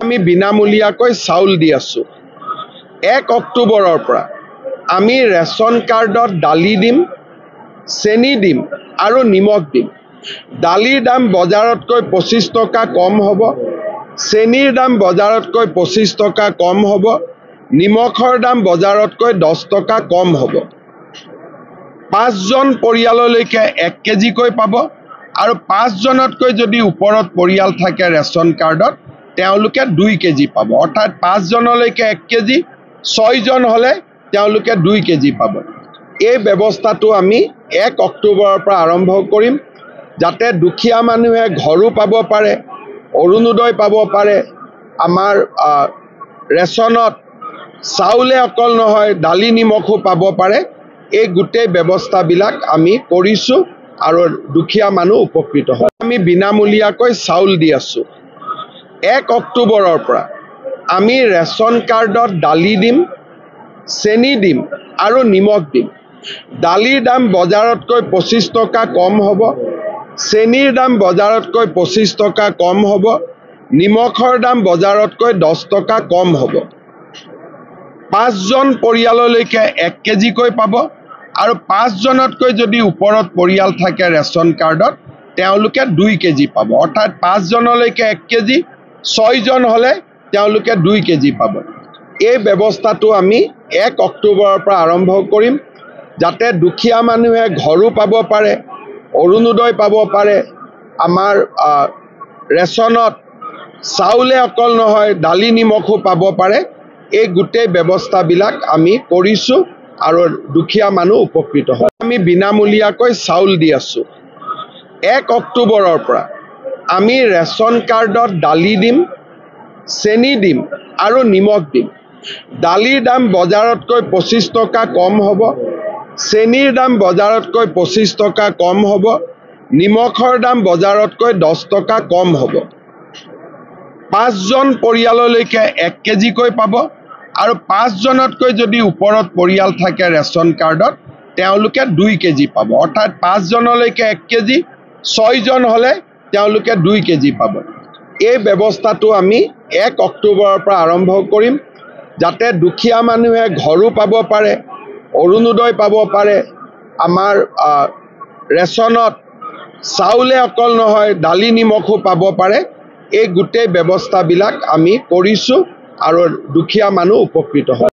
আমি বিনামূলীয়াকৈ চাউল দি আছো। 1 অক্টোবৰৰ পৰা আমি ৰেচন কাৰ্ডত দালি দিম, চেনি দিম আৰু নিমখ দিম। দালিৰ দাম বজাৰতকৈ 25 টকা কম হ'ব, চেনিৰ দাম বজাৰতকৈ 25 টকা কম হ'ব, নিমখৰ দাম বজাৰতকৈ 10 টকা কম হ'ব। 5জন পৰিয়াললৈকে 1 কেজিকৈ পাব আৰু 5জনতকৈ যদি ওপৰত পৰিয়াল থাকে ৰেচন কাৰ্ডত তেওঁলোকে 2 কেজি পাব। অৰ্থাৎ 5জনলৈকে 1 কেজি, 6জন হ'লে তেওঁলোকে 2 কেজি পাব। এই ব্যৱস্থাটো আমি 1 অক্টোবৰৰ পৰা আৰম্ভ কৰিম, যাতে দুখীয়া মানুহে ঘৰো পাব পাৰে, অৰুণোদয় পাব পাৰে। আমাৰ ৰেচনত চাউলে অকল নহয়, দালি নিমখো পাব পাৰে। এই গোটেই ব্যৱস্থাবিলাক আমি কৰিছোঁ আৰু দুখীয়া মানুহ উপকৃত হয়। আমি বিনামূলীয়াকৈ চাউল দি আছোঁ। 1 অক্টোবৰৰ পৰা আমি ৰেচন কাৰ্ডত দালি দিম, চেনি দিম আৰু নিমখ দিম। দালিৰ দাম বজাৰতকৈ 25 টকা কম হ'ব, চেনিৰ দাম বজাৰতকৈ 25 টকা কম হ'ব, নিমখৰ দাম বজাৰতকৈ 10 টকা কম হ'ব। 5জন পৰিয়াললৈকে 1 কেজিকৈ পাব আৰু 5জনতকৈ যদি ওপৰত পৰিয়াল থাকে ৰেচন কাৰ্ডত তেওঁলোকে 2 কেজি পাব। অৰ্থাৎ 5জনলৈকে 1 কেজি, 6জন হ'লে তেওঁলোকে 2 কেজি পাব। এই ব্যৱস্থাটো আমি 1 অক্টোবৰৰ পৰা আৰম্ভ কৰিম, যাতে দুখীয়া মানুহে ঘৰো পাব পাৰে, অৰুণোদয় পাব পাৰে। আমাৰ ৰেচনত চাউলে অকল নহয়, দালি নিমখো পাব পাৰে। এই গোটেই ব্যৱস্থাবিলাক আমি কৰিছোঁ আৰু দুখীয়া মানুহ উপকৃত হয়। আমি বিনামূলীয়াকৈ চাউল দি আছোঁ। 1 অক্টোবৰৰ পৰা আমি ৰেচন কাৰ্ডত দালি দিম, চেনি দিম আৰু নিমখ দিম। দালিৰ দাম বজাৰতকৈ 25 টকা কম হ'ব, চেনিৰ দাম বজাৰতকৈ 25 টকা কম হ'ব, নিমখৰ দাম বজাৰতকৈ 10 টকা কম হ'ব। 5জন পৰিয়াললৈকে 1 কেজিকৈ পাব আৰু 5জনতকৈ যদি ওপৰত পৰিয়াল থাকে ৰেচন কাৰ্ডত তেওঁলোকে 2 কেজি পাব। অৰ্থাৎ 5জনলৈকে 1 কেজি, 6জন হ'লে তেওঁলোকে 2 কেজি পাব। এই ব্যৱস্থাটো আমি 1 অক্টোবৰৰ পৰা আৰম্ভ কৰিম, যাতে দুখীয়া মানুহে ঘৰো পাব পাৰে, অৰুণোদয় পাব পাৰে। আমাৰ ৰেচনত চাউলে অকল নহয়, দালি নিমখো পাব পাৰে। এই গোটেই ব্যৱস্থাবিলাক আমি কৰিছোঁ আৰু দুখীয়া মানুহ উপকৃত হয়।